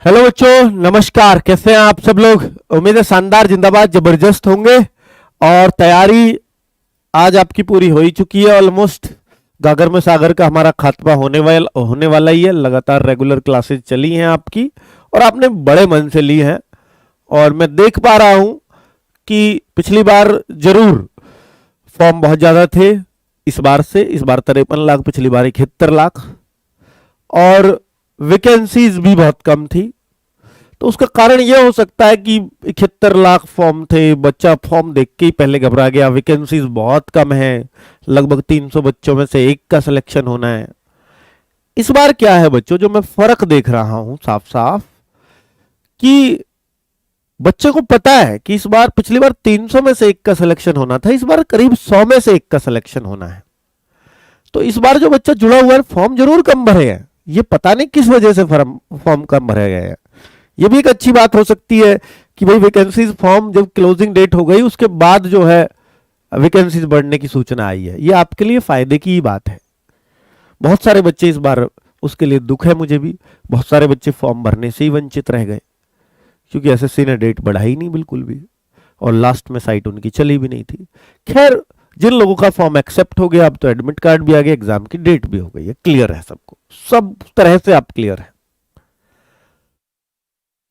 Hello बच्चों, नमस्कार। कैसे हैं आप सब लोग? उम्मीद है शानदार, जिंदाबाद, जबरदस्त होंगे। और तैयारी आज आपकी पूरी हो ही चुकी है ऑलमोस्ट। गागर में सागर का हमारा खात्मा होने वाला ही है। लगातार रेगुलर क्लासेस चली हैं आपकी और आपने बड़े मन से ली हैं। और मैं देख पा रहा हूं कि पिछली बार जरूर फॉर्म बहुत ज़्यादा थे। इस बार 53 लाख, पिछली बार 71 लाख। और वैकेंसीज भी बहुत कम थी। तो उसका कारण यह हो सकता है कि 71 लाख फॉर्म थे, बच्चा फॉर्म देख के ही पहले घबरा गया। वैकेंसीज बहुत कम है, लगभग 300 बच्चों में से एक का सिलेक्शन होना है। इस बार क्या है बच्चों, जो मैं फर्क देख रहा हूं साफ साफ, कि बच्चे को पता है कि इस बार, पिछली बार 300 में से एक का सिलेक्शन होना था, इस बार करीब 100 में से एक का सिलेक्शन होना है। तो इस बार जो बच्चा जुड़ा हुआ है, फॉर्म जरूर कम भरे हैं। ये पता नहीं किस वजह से फॉर्म कम भरे गए हैं। ये भी एक अच्छी बात हो सकती है कि भाई वैकेंसीज, फॉर्म जब क्लोजिंग डेट हो गई उसके बाद जो है वैकेंसीज बढ़ने की सूचना आई है। ये आपके लिए फायदे की ही बात है। बहुत सारे बच्चे इस बार, उसके लिए दुख है मुझे भी, बहुत सारे बच्चे फॉर्म भरने से ही वंचित रह गए क्योंकि एसएससी ने डेट बढ़ाई नहीं बिल्कुल भी, और लास्ट में साइट उनकी चली भी नहीं थी। खैर, जिन लोगों का फॉर्म एक्सेप्ट हो गया, अब तो एडमिट कार्ड भी आ गया, एग्जाम की डेट भी हो गई है, क्लियर है सबको, सब तरह से आप क्लियर है।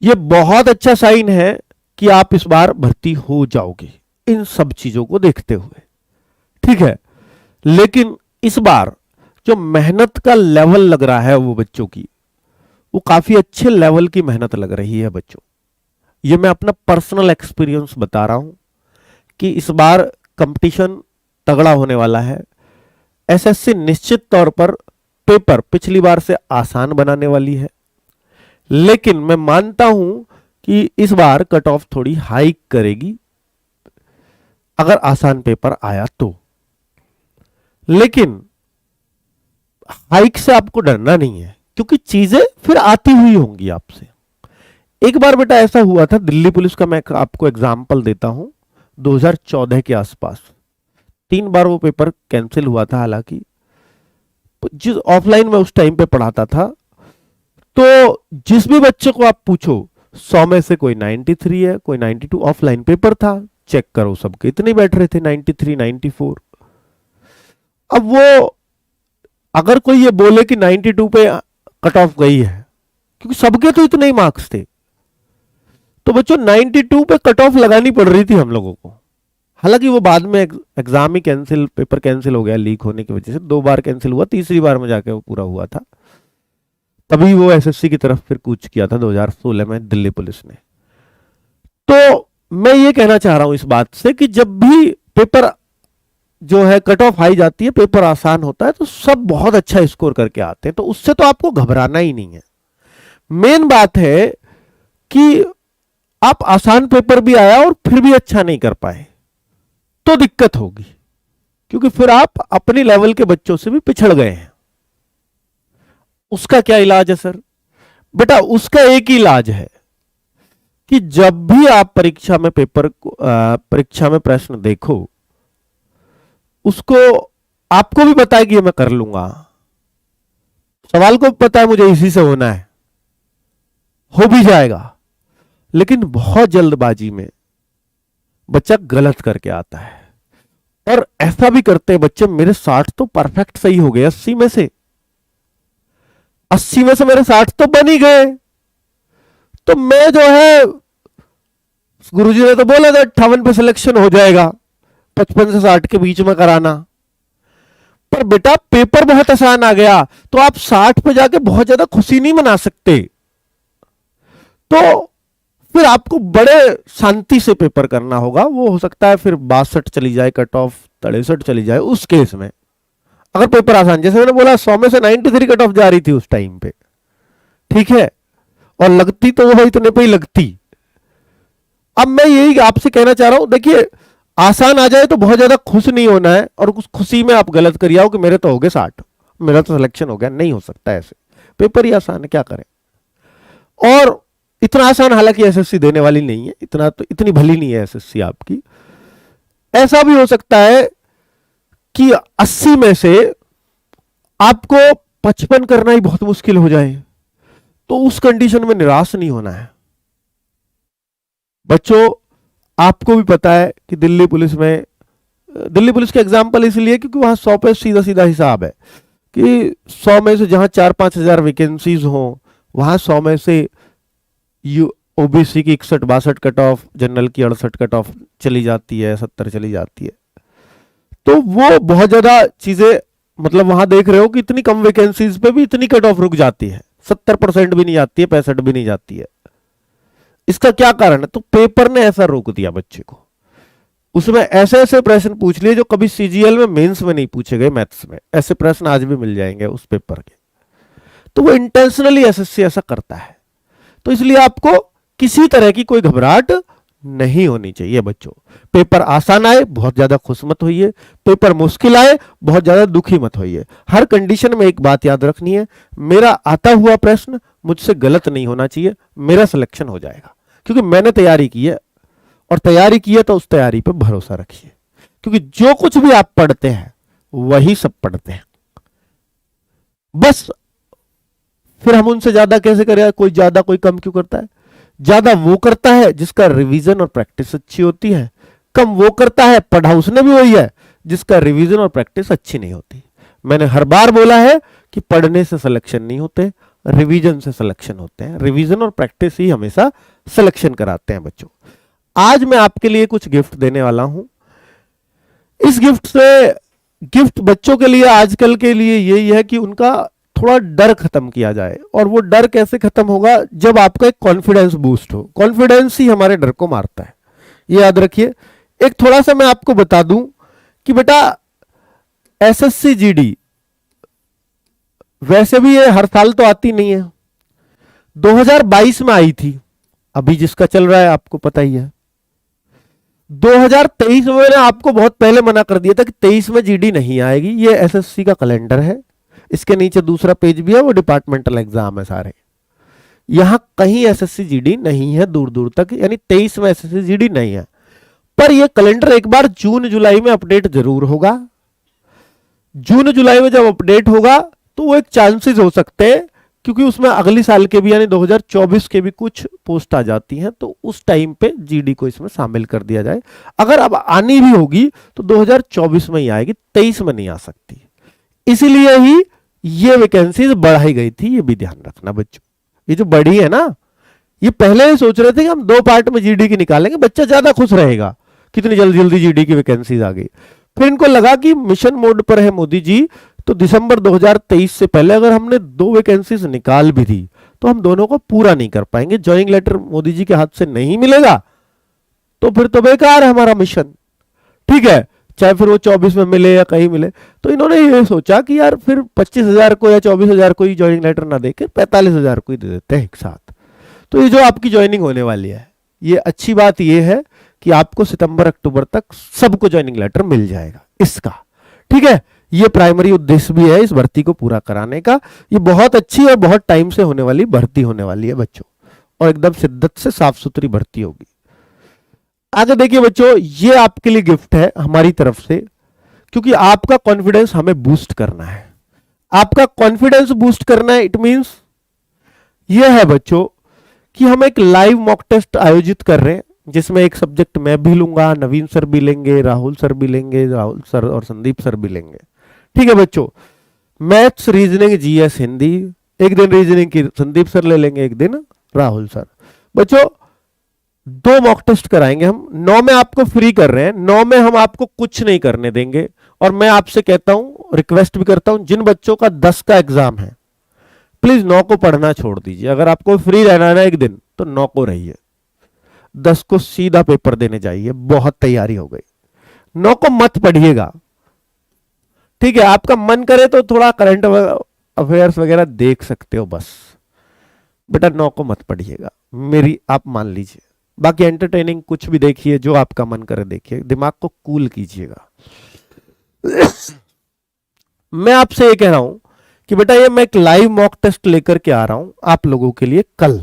ये बहुत अच्छा साइन है कि आप इस बार भर्ती हो जाओगे इन सब चीजों को देखते हुए, ठीक है। लेकिन इस बार जो मेहनत का लेवल लग रहा है वो बच्चों की, वो काफी अच्छे लेवल की मेहनत लग रही है बच्चों। ये मैं अपना पर्सनल एक्सपीरियंस बता रहा हूं कि इस बार कंपटीशन तगड़ा होने वाला है। एसएससी निश्चित तौर पर पेपर पिछली बार से आसान बनाने वाली है, लेकिन मैं मानता हूं कि इस बार कट ऑफ थोड़ी हाइक करेगी अगर आसान पेपर आया तो। लेकिन हाइक से आपको डरना नहीं है, क्योंकि चीजें फिर आती हुई होंगी आपसे। एक बार बेटा ऐसा हुआ था, दिल्ली पुलिस का मैं आपको एग्जाम्पल देता हूं। 2014 के आसपास 3 बार वो पेपर कैंसिल हुआ था। हालांकि जिस ऑफलाइन में उस टाइम पे पढ़ाता था, तो जिस भी बच्चे को आप पूछो, 100 में से कोई 93 है, कोई 92। ऑफलाइन पेपर था, चेक करो, सबके इतने बैठ रहे थे, 93, 94। अब वो, अगर कोई ये बोले कि 92 पे कट ऑफ गई है, क्योंकि सबके तो इतने ही मार्क्स थे, तो बच्चों 92 पे कट ऑफ लगानी पड़ रही थी हम लोगों को। हालांकि वो बाद में एग्जाम ही कैंसिल, पेपर कैंसिल हो गया लीक होने की वजह से। 2 बार कैंसिल हुआ, तीसरी बार में जाके वो पूरा हुआ था। तभी वो एसएससी की तरफ फिर कूच किया था 2016 में दिल्ली पुलिस ने। तो मैं ये कहना चाह रहा हूं इस बात से कि जब भी पेपर जो है कट ऑफ हाई जाती है, पेपर आसान होता है, तो सब बहुत अच्छा स्कोर करके आते हैं। तो उससे तो आपको घबराना ही नहीं है। मेन बात है कि आप आसान पेपर भी आया और फिर भी अच्छा नहीं कर पाए तो दिक्कत होगी, क्योंकि फिर आप अपनी लेवल के बच्चों से भी पिछड़ गए हैं। उसका क्या इलाज है सर? बेटा, उसका एक ही इलाज है कि जब भी आप परीक्षा में परीक्षा में प्रश्न देखो, उसको, आपको भी पता है कि ये मैं कर लूंगा, सवाल को पता है मुझे इसी से होना है, हो भी जाएगा, लेकिन बहुत जल्दबाजी में बच्चा गलत करके आता है। और ऐसा भी करते हैं बच्चे, मेरे 60 तो परफेक्ट सही हो गए, 80 में से मेरे 60 तो बन ही गए। तो मैं जो है, गुरुजी ने तो बोला था 58 पे सिलेक्शन हो जाएगा, 55 से 60 के बीच में कराना। पर बेटा पेपर बहुत आसान आ गया, तो आप 60 पे जाके बहुत ज्यादा खुशी नहीं मना सकते। तो फिर आपको बड़े शांति से पेपर करना होगा। वो हो सकता है फिर 62 चली जाए कट ऑफ, 63 चली जाए उस केस में, अगर पेपर आसान। जैसे मैंने बोला, 100 में से 93 कट ऑफ जा रही थी उस टाइम पे, ठीक है, और लगती तो वो इतने पे ही लगती। अब मैं यही आपसे कहना चाह रहा हूं, देखिए, आसान आ जाए तो बहुत ज्यादा खुश नहीं होना है, और उस खुशी में आप गलत कर आओ कि मेरे तो हो गए 60, मेरा तो सिलेक्शन हो गया। नहीं हो सकता ऐसे, पेपर ही आसान है, क्या करें। और इतना आसान हालांकि एसएससी देने वाली नहीं है, इतना तो, इतनी भली नहीं है एसएससी आपकी। ऐसा भी हो सकता है कि 80 में से आपको 55 करना ही बहुत मुश्किल हो जाए, तो उस कंडीशन में निराश नहीं होना है बच्चों। आपको भी पता है कि दिल्ली पुलिस का एग्जाम्पल इसलिए क्योंकि वहां 100 पे सीधा सीधा हिसाब है कि 100 में से जहां 4-5 हजार वैकेंसीज हो वहां 100 में से ओबीसी की 61-62 कट ऑफ, जनरल की 68 कट ऑफ चली जाती है, 70 चली जाती है। तो वो बहुत ज्यादा चीजें, मतलब वहां देख रहे हो कि इतनी कम वैकेंसीज पे भी इतनी कट ऑफ रुक जाती है, 70% भी नहीं जाती है, 65 भी नहीं जाती है। इसका क्या कारण है? तो पेपर ने ऐसा रोक दिया बच्चे को, उसमें ऐसे ऐसे प्रश्न पूछ लिए जो कभी सीजीएल में, मेंस में नहीं पूछे गए, मैथ्स में। ऐसे प्रश्न आज भी मिल जाएंगे उस पेपर के। तो वो इंटेंशनली एसएससी ऐसा करता है। तो इसलिए आपको किसी तरह की कोई घबराहट नहीं होनी चाहिए बच्चों। पेपर आसान आए बहुत ज्यादा खुश मत होइए, पेपर मुश्किल आए बहुत ज्यादा दुखी मत होइए। हर कंडीशन में एक बात याद रखनी है, मेरा आता हुआ प्रश्न मुझसे गलत नहीं होना चाहिए, मेरा सिलेक्शन हो जाएगा, क्योंकि मैंने तैयारी की है। और तैयारी की है तो उस तैयारी पर भरोसा रखिए, क्योंकि जो कुछ भी आप पढ़ते हैं वही सब पढ़ते हैं। बस फिर हम उनसे ज्यादा कैसे करें? कोई ज्यादा कोई कम क्यों करता है? ज्यादा वो करता है जिसका रिवीजन और प्रैक्टिस अच्छी होती है, कम वो करता है, पढ़ा उसने भी वही है, जिसका रिवीजन और प्रैक्टिस अच्छी नहीं होती। मैंने हर बार बोला है कि पढ़ने से सिलेक्शन नहीं होते, रिवीजन से सिलेक्शन होते हैं। रिवीजन और प्रैक्टिस ही हमेशा सिलेक्शन कराते हैं बच्चों। आज मैं आपके लिए कुछ गिफ्ट देने वाला हूं। इस गिफ्ट बच्चों के लिए आजकल के लिए यही है कि उनका थोड़ा डर खत्म किया जाए। और वो डर कैसे खत्म होगा? जब आपका एक कॉन्फिडेंस बूस्ट हो। कॉन्फिडेंस ही हमारे डर को मारता है, ये याद रखिए। एक थोड़ा सा मैं आपको बता दूं कि बेटा एसएससी जीडी वैसे भी ये हर साल तो आती नहीं है, 2022 में आई थी, अभी जिसका चल रहा है आपको पता ही है। 2023 में मैंने आपको बहुत पहले मना कर दिया था कि 23 में जीडी नहीं आएगी। ये एसएससी का कैलेंडर है, इसके नीचे दूसरा पेज भी है, वो डिपार्टमेंटल एग्जाम है सारे। यहां कहीं एसएससी जीडी नहीं है दूर दूर तक, यानी 23 में एसएससी जीडी नहीं है। पर यह कैलेंडर एक बार जून जुलाई में अपडेट जरूर होगा। जून जुलाई में जब अपडेट होगा तो वो एक चांसेस हो सकते हैं, क्योंकि उसमें अगली साल के भी यानी 2024 के भी कुछ पोस्ट आ जाती हैं, तो उस टाइम पे जीडी को इसमें शामिल कर दिया जाए। अगर अब आनी भी होगी तो 2024 में ही आएगी, 23 में नहीं आ सकती। इसीलिए ही ये वैकेंसीज बढ़ाई गई थी, ये भी ध्यान रखना बच्चों। ये जो बढ़ी है ना, ये पहले ही सोच रहे थे कि हम 2 पार्ट में जीडी की निकालेंगे, बच्चा ज्यादा खुश रहेगा, कितनी जल्दी जल्दी जीडी की वैकेंसीज आ गई। फिर इनको लगा कि मिशन मोड पर है मोदी जी, तो दिसंबर 2023 से पहले अगर हमने 2 वैकेंसीज निकाल भी दी तो हम दोनों को पूरा नहीं कर पाएंगे, ज्वाइनिंग लेटर मोदी जी के हाथ से नहीं मिलेगा, तो फिर तो बेकार है हमारा मिशन। ठीक है, चाहे फिर वो 24 में मिले या कहीं मिले। तो इन्होंने ये सोचा कि यार फिर 25,000 को या 24,000 को ही ज्वाइनिंग लेटर ना देके 45,000 को ही दे देते हैं एक साथ। तो ये जो आपकी ज्वाइनिंग होने वाली है, ये अच्छी बात ये है कि आपको सितंबर अक्टूबर तक सबको ज्वाइनिंग लेटर मिल जाएगा इसका। ठीक है, ये प्राइमरी उद्देश्य भी है इस भर्ती को पूरा कराने का। ये बहुत अच्छी और बहुत टाइम से होने वाली भर्ती होने वाली है बच्चों, और एकदम शिद्दत से साफ सुथरी भर्ती होगी। आगे देखिए बच्चों, ये आपके लिए गिफ्ट है हमारी तरफ से, क्योंकि आपका कॉन्फिडेंस हमें बूस्ट करना है। आपका कॉन्फिडेंस बूस्ट करना है, इट मींस ये है बच्चों कि हम एक लाइव मॉक टेस्ट आयोजित कर रहे हैं, जिसमें एक सब्जेक्ट मैं भी लूंगा, नवीन सर भी लेंगे, राहुल सर भी लेंगे, राहुल सर और संदीप सर भी लेंगे। ठीक है बच्चों, मैथ्स, रीजनिंग, जीएस, हिंदी, एक दिन रीजनिंग की संदीप सर ले लेंगे, एक दिन राहुल सर। बच्चों 2 मॉक टेस्ट कराएंगे हम, 9 में आपको फ्री कर रहे हैं, 9 में हम आपको कुछ नहीं करने देंगे। और मैं आपसे कहता हूं, रिक्वेस्ट भी करता हूं, जिन बच्चों का 10 का एग्जाम है प्लीज 9 को पढ़ना छोड़ दीजिए। अगर आपको फ्री रहना है ना एक दिन, तो 9 को रहिए, 10 को सीधा पेपर देने जाइए, बहुत तैयारी हो गई। 9 को मत पढ़िएगा, ठीक है? आपका मन करे तो थोड़ा करंट अफेयर्स वगैरह देख सकते हो, बस बेटा 9 को मत पढ़िएगा, मेरी आप मान लीजिए। बाकी एंटरटेनिंग कुछ भी देखिए, जो आपका मन करे देखिए, दिमाग को कूल कीजिएगा। मैं आपसे ये कह रहा हूं कि बेटा ये मैं एक लाइव मॉक टेस्ट लेकर के आ रहा हूं आप लोगों के लिए, कल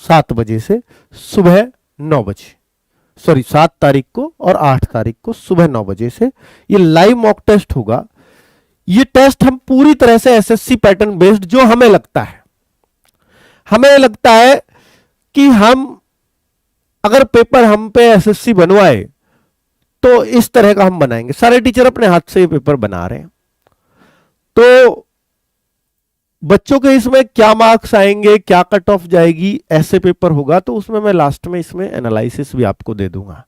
7 बजे से सुबह 9 बजे, सॉरी 7 तारीख को और 8 तारीख को सुबह 9 बजे से ये लाइव मॉक टेस्ट होगा। ये टेस्ट हम पूरी तरह से एसएससी पैटर्न बेस्ड, जो हमें लगता है, हमें लगता है कि हम अगर पेपर हम पे एसएससी बनवाए तो इस तरह का हम बनाएंगे। सारे टीचर अपने हाथ से ये पेपर बना रहे हैं, तो बच्चों के इसमें क्या मार्क्स आएंगे, क्या कट ऑफ जाएगी, ऐसे पेपर होगा तो उसमें मैं लास्ट में इसमें एनालिसिस भी आपको दे दूंगा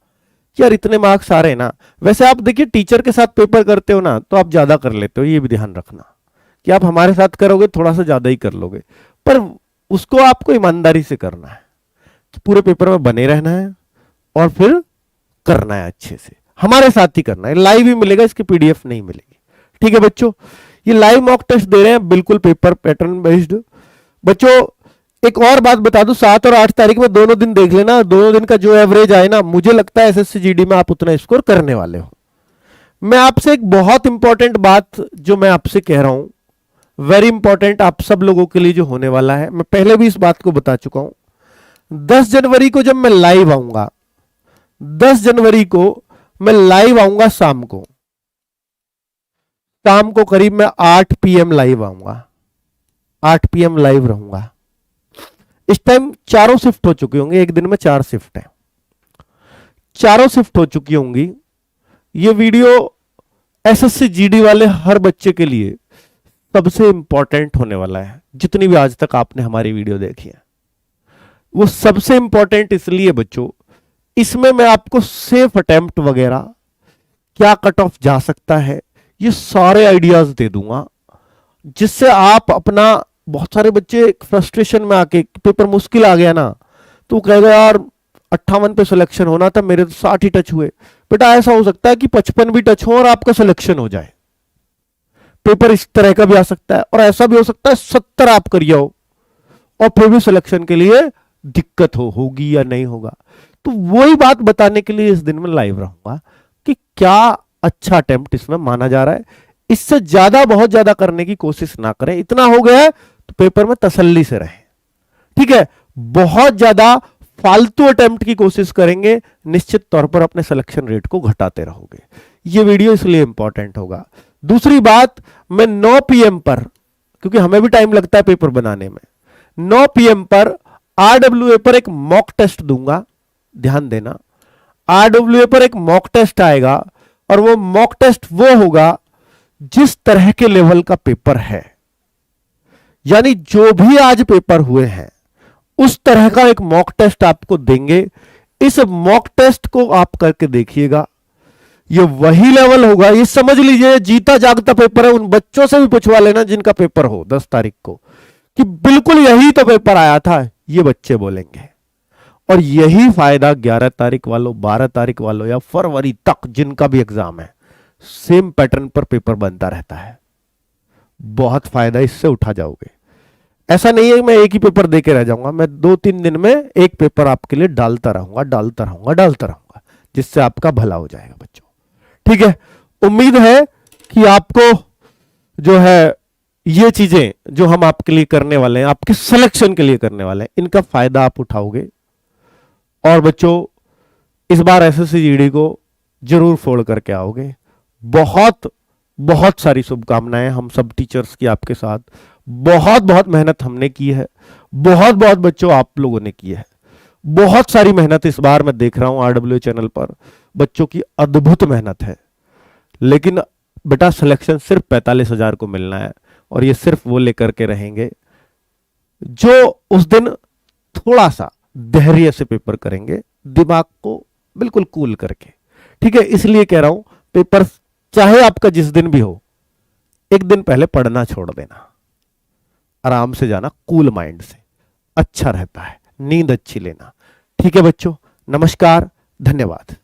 कि यार इतने मार्क्स आ रहे हैं ना। वैसे आप देखिए टीचर के साथ पेपर करते हो ना तो आप ज्यादा कर लेते हो, ये भी ध्यान रखना कि आप हमारे साथ करोगे थोड़ा सा ज्यादा ही कर लोगे, पर उसको आपको ईमानदारी से करना है कि पूरे पेपर में बने रहना है और फिर करना है अच्छे से, हमारे साथ ही करना है। लाइव ही मिलेगा, इसकी पीडीएफ नहीं मिलेगी। ठीक है बच्चों, ये लाइव मॉक टेस्ट दे रहे हैं बिल्कुल पेपर पैटर्न बेस्ड। बच्चों एक और बात बता दूं, 7 और 8 तारीख में दोनों दिन देख लेना, दोनों दिन का जो एवरेज आए ना, मुझे लगता है एसएससी जीडी में आप उतना स्कोर करने वाले हो। मैं आपसे एक बहुत इंपॉर्टेंट बात जो मैं आपसे कह रहा हूं, वेरी इंपॉर्टेंट आप सब लोगों के लिए जो होने वाला है, मैं पहले भी इस बात को बता चुका हूं। 10 जनवरी को जब मैं लाइव आऊंगा, 10 जनवरी को मैं लाइव आऊंगा शाम को करीब मैं 8 पीएम लाइव आऊंगा, 8 पीएम लाइव रहूंगा। इस टाइम चारों शिफ्ट हो चुकी होंगी, एक दिन में 4 शिफ्ट है, चारों शिफ्ट हो चुकी होंगी। ये वीडियो एसएससी जीडी वाले हर बच्चे के लिए सबसे इंपॉर्टेंट होने वाला है। जितनी भी आज तक आपने हमारी वीडियो देखी है वो सबसे इंपॉर्टेंट इसलिए बच्चों, इसमें मैं आपको सेफ अटेम्प्ट वगैरह क्या कट ऑफ जा सकता है ये सारे आइडियाज दे दूंगा, जिससे आप अपना, बहुत सारे बच्चे फ्रस्ट्रेशन में आके पेपर मुश्किल आ गया ना तो कहेगा यार 58 पे सिलेक्शन होना था, मेरे तो 60 ही टच हुए। बेटा ऐसा हो सकता है कि 55 भी टच हो और आपका सिलेक्शन हो जाए। पेपर इस तरह का भी आ सकता है, और ऐसा भी हो सकता है 70 आप करिए हो और फिर भी सिलेक्शन के लिए दिक्कत होगी या नहीं होगा। तो वही बात बताने के लिए इस दिन में लाइव रहूंगा कि क्या अच्छा अटेम्प्ट इसमें माना जा रहा है। इससे ज्यादा, बहुत ज्यादा करने की कोशिश ना करें। इतना हो गया है तो पेपर में तसल्ली से रहें, ठीक है। बहुत ज्यादा फालतू अटेम्प्ट की कोशिश करेंगे, निश्चित तौर पर अपने सिलेक्शन रेट को घटाते रहोगे। यह वीडियो इसलिए इंपॉर्टेंट होगा। दूसरी बात, मैं 9 पीएम पर, क्योंकि हमें भी टाइम लगता है पेपर बनाने में, 9 पीएम पर आरडब्ल्यूए पर एक मॉक टेस्ट दूंगा। ध्यान देना, आरडब्ल्यूए पर एक मॉक टेस्ट आएगा और वो मॉक टेस्ट वो होगा जिस तरह के लेवल का पेपर है, यानी जो भी आज पेपर हुए हैं उस तरह का एक मॉक टेस्ट आपको देंगे। इस मॉक टेस्ट को आप करके देखिएगा, ये वही लेवल होगा। ये समझ लीजिए जीता जागता पेपर है। उन बच्चों से भी पूछवा लेना जिनका पेपर हो 10 तारीख को कि बिल्कुल यही तो पेपर आया था, ये बच्चे बोलेंगे। और यही फायदा 11 तारीख वालों, 12 तारीख वालों या फरवरी तक जिनका भी एग्जाम है, सेम पैटर्न पर पेपर बनता रहता है। बहुत फायदा इससे उठा जाओगे। ऐसा नहीं है मैं एक ही पेपर देके रह जाऊंगा, मैं 2-3 दिन में एक पेपर आपके लिए डालता रहूंगा, जिससे आपका भला हो जाएगा बच्चों। ठीक है, उम्मीद है कि आपको जो है ये चीजें जो हम आपके लिए करने वाले हैं, आपके सिलेक्शन के लिए करने वाले हैं, इनका फायदा आप उठाओगे। और बच्चों इस बार एसएससी जीडी को जरूर फोड़ करके आओगे। बहुत बहुत सारी शुभकामनाएं हम सब टीचर्स की आपके साथ। बहुत बहुत मेहनत हमने की है, बहुत बहुत बच्चों आप लोगों ने की है। बहुत सारी मेहनत इस बार मैं देख रहा हूं आरडब्ल्यू चैनल पर, बच्चों की अद्भुत मेहनत है। लेकिन बेटा सिलेक्शन सिर्फ 45,000 को मिलना है, और ये सिर्फ वो लेकर के रहेंगे जो उस दिन थोड़ा सा धैर्य से पेपर करेंगे, दिमाग को बिल्कुल कूल करके। ठीक है, इसलिए कह रहा हूं पेपर चाहे आपका जिस दिन भी हो, एक दिन पहले पढ़ना छोड़ देना, आराम से जाना, कूल माइंड से, अच्छा रहता है, नींद अच्छी लेना। ठीक है बच्चों, नमस्कार, धन्यवाद।